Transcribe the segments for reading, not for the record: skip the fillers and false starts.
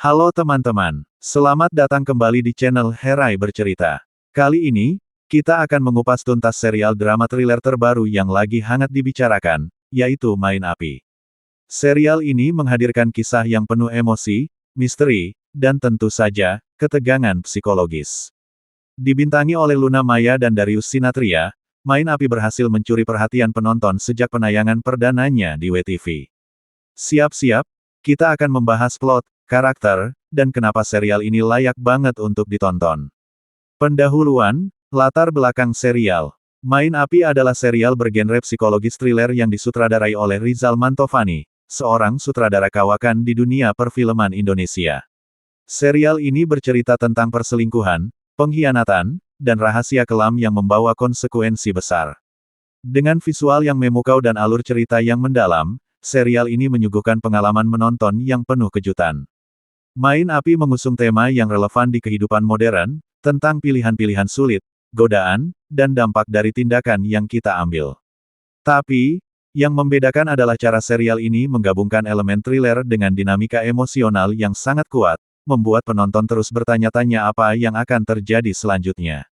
Halo teman-teman, selamat datang kembali di channel Herai Bercerita. Kali ini, kita akan mengupas tuntas serial drama thriller terbaru yang lagi hangat dibicarakan, yaitu Main Api. Serial ini menghadirkan kisah yang penuh emosi, misteri, dan tentu saja, ketegangan psikologis. Dibintangi oleh Luna Maya dan Darius Sinathrya, Main Api berhasil mencuri perhatian penonton sejak penayangan perdananya di WTV. Siap-siap, kita akan membahas plot, karakter, dan kenapa serial ini layak banget untuk ditonton. Pendahuluan, latar belakang serial. Main Api adalah serial bergenre psikologis thriller yang disutradarai oleh Rizal Mantovani, seorang sutradara kawakan di dunia perfilman Indonesia. Serial ini bercerita tentang perselingkuhan, pengkhianatan, dan rahasia kelam yang membawa konsekuensi besar. Dengan visual yang memukau dan alur cerita yang mendalam, serial ini menyuguhkan pengalaman menonton yang penuh kejutan. Main Api mengusung tema yang relevan di kehidupan modern, tentang pilihan-pilihan sulit, godaan, dan dampak dari tindakan yang kita ambil. Tapi, yang membedakan adalah cara serial ini menggabungkan elemen thriller dengan dinamika emosional yang sangat kuat, membuat penonton terus bertanya-tanya apa yang akan terjadi selanjutnya.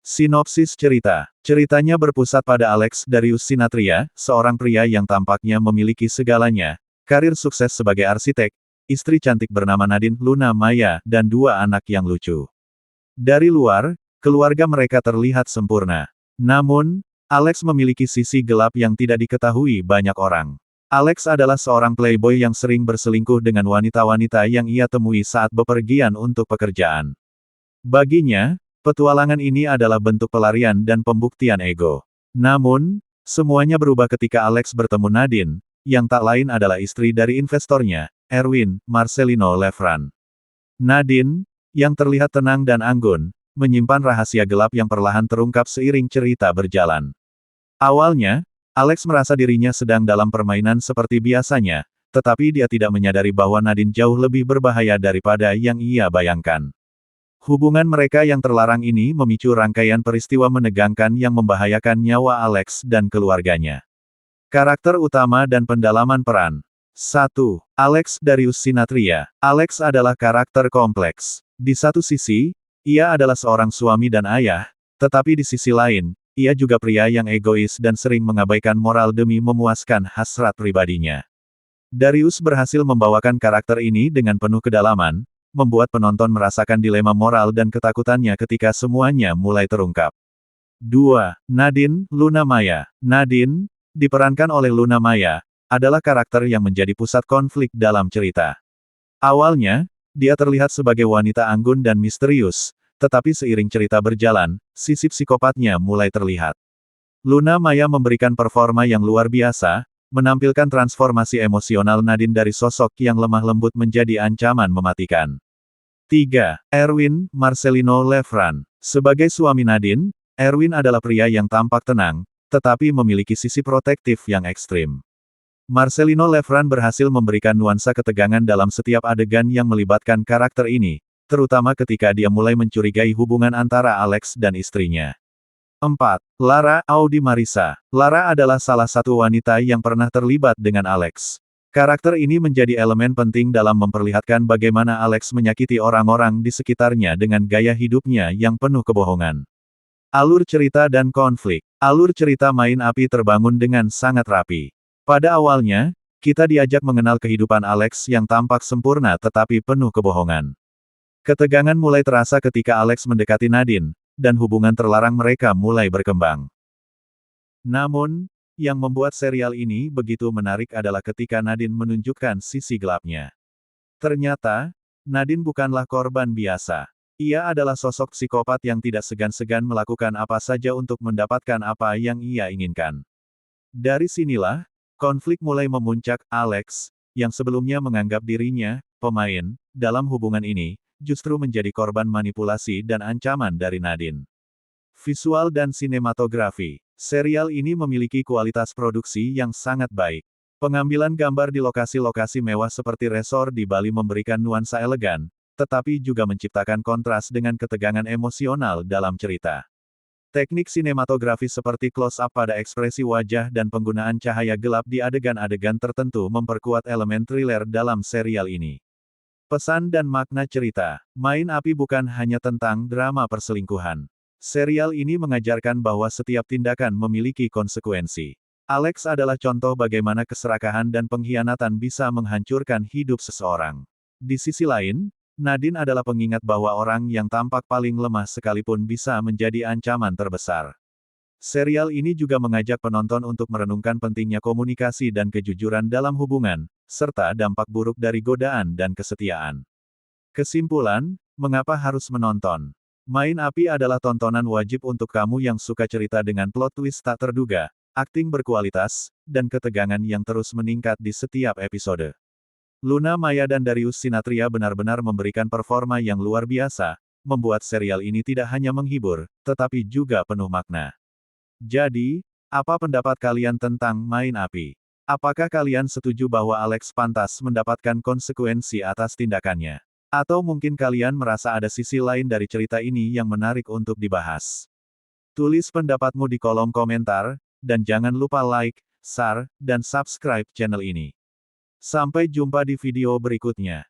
Sinopsis cerita. Ceritanya berpusat pada Alex Darius Sinathrya, seorang pria yang tampaknya memiliki segalanya, karir sukses sebagai arsitek, istri cantik bernama Nadine Luna Maya, dan dua anak yang lucu. Dari luar, keluarga mereka terlihat sempurna. Namun, Alex memiliki sisi gelap yang tidak diketahui banyak orang. Alex adalah seorang playboy yang sering berselingkuh dengan wanita-wanita yang ia temui saat bepergian untuk pekerjaan. Baginya, petualangan ini adalah bentuk pelarian dan pembuktian ego. Namun, semuanya berubah ketika Alex bertemu Nadine, yang tak lain adalah istri dari investornya, Erwin Marcelino Lefran. Nadine, yang terlihat tenang dan anggun, menyimpan rahasia gelap yang perlahan terungkap seiring cerita berjalan. Awalnya, Alex merasa dirinya sedang dalam permainan seperti biasanya, tetapi dia tidak menyadari bahwa Nadine jauh lebih berbahaya daripada yang ia bayangkan. Hubungan mereka yang terlarang ini memicu rangkaian peristiwa menegangkan yang membahayakan nyawa Alex dan keluarganya. Karakter utama dan pendalaman peran. 1. Alex Darius Sinathrya. Alex adalah karakter kompleks. Di satu sisi, ia adalah seorang suami dan ayah, tetapi di sisi lain, ia juga pria yang egois dan sering mengabaikan moral demi memuaskan hasrat pribadinya. Darius berhasil membawakan karakter ini dengan penuh kedalaman, membuat penonton merasakan dilema moral dan ketakutannya ketika semuanya mulai terungkap. 2. Nadine Luna Maya. Nadine, diperankan oleh Luna Maya, adalah karakter yang menjadi pusat konflik dalam cerita. Awalnya, dia terlihat sebagai wanita anggun dan misterius, tetapi seiring cerita berjalan, sisi psikopatnya mulai terlihat. Luna Maya memberikan performa yang luar biasa, menampilkan transformasi emosional Nadine dari sosok yang lemah lembut menjadi ancaman mematikan. 3. Erwin Marcelino Lefran. Sebagai suami Nadine, Erwin adalah pria yang tampak tenang, tetapi memiliki sisi protektif yang ekstrim. Marcelino Lefran berhasil memberikan nuansa ketegangan dalam setiap adegan yang melibatkan karakter ini, terutama ketika dia mulai mencurigai hubungan antara Alex dan istrinya. 4. Lara Audi Marisa. Lara adalah salah satu wanita yang pernah terlibat dengan Alex. Karakter ini menjadi elemen penting dalam memperlihatkan bagaimana Alex menyakiti orang-orang di sekitarnya dengan gaya hidupnya yang penuh kebohongan. Alur cerita dan konflik. Alur cerita Main Api terbangun dengan sangat rapi. Pada awalnya, kita diajak mengenal kehidupan Alex yang tampak sempurna tetapi penuh kebohongan. Ketegangan mulai terasa ketika Alex mendekati Nadine, dan hubungan terlarang mereka mulai berkembang. Namun, yang membuat serial ini begitu menarik adalah ketika Nadine menunjukkan sisi gelapnya. Ternyata, Nadine bukanlah korban biasa. Ia adalah sosok psikopat yang tidak segan-segan melakukan apa saja untuk mendapatkan apa yang ia inginkan. Dari sinilah, konflik mulai memuncak. Alex, yang sebelumnya menganggap dirinya pemain dalam hubungan ini, justru menjadi korban manipulasi dan ancaman dari Nadine. Visual dan sinematografi. Serial ini memiliki kualitas produksi yang sangat baik. Pengambilan gambar di lokasi-lokasi mewah seperti resor di Bali memberikan nuansa elegan, tetapi juga menciptakan kontras dengan ketegangan emosional dalam cerita. Teknik sinematografi seperti close-up pada ekspresi wajah dan penggunaan cahaya gelap di adegan-adegan tertentu memperkuat elemen thriller dalam serial ini. Pesan dan makna cerita. Main Api bukan hanya tentang drama perselingkuhan. Serial ini mengajarkan bahwa setiap tindakan memiliki konsekuensi. Alex adalah contoh bagaimana keserakahan dan pengkhianatan bisa menghancurkan hidup seseorang. Di sisi lain, Nadine adalah pengingat bahwa orang yang tampak paling lemah sekalipun bisa menjadi ancaman terbesar. Serial ini juga mengajak penonton untuk merenungkan pentingnya komunikasi dan kejujuran dalam hubungan, serta dampak buruk dari godaan dan kesetiaan. Kesimpulan, mengapa harus menonton? Main Api adalah tontonan wajib untuk kamu yang suka cerita dengan plot twist tak terduga, akting berkualitas, dan ketegangan yang terus meningkat di setiap episode. Luna Maya dan Darius Sinathrya benar-benar memberikan performa yang luar biasa, membuat serial ini tidak hanya menghibur, tetapi juga penuh makna. Jadi, apa pendapat kalian tentang Main Api? Apakah kalian setuju bahwa Alex pantas mendapatkan konsekuensi atas tindakannya? Atau mungkin kalian merasa ada sisi lain dari cerita ini yang menarik untuk dibahas? Tulis pendapatmu di kolom komentar, dan jangan lupa like, share, dan subscribe channel ini. Sampai jumpa di video berikutnya.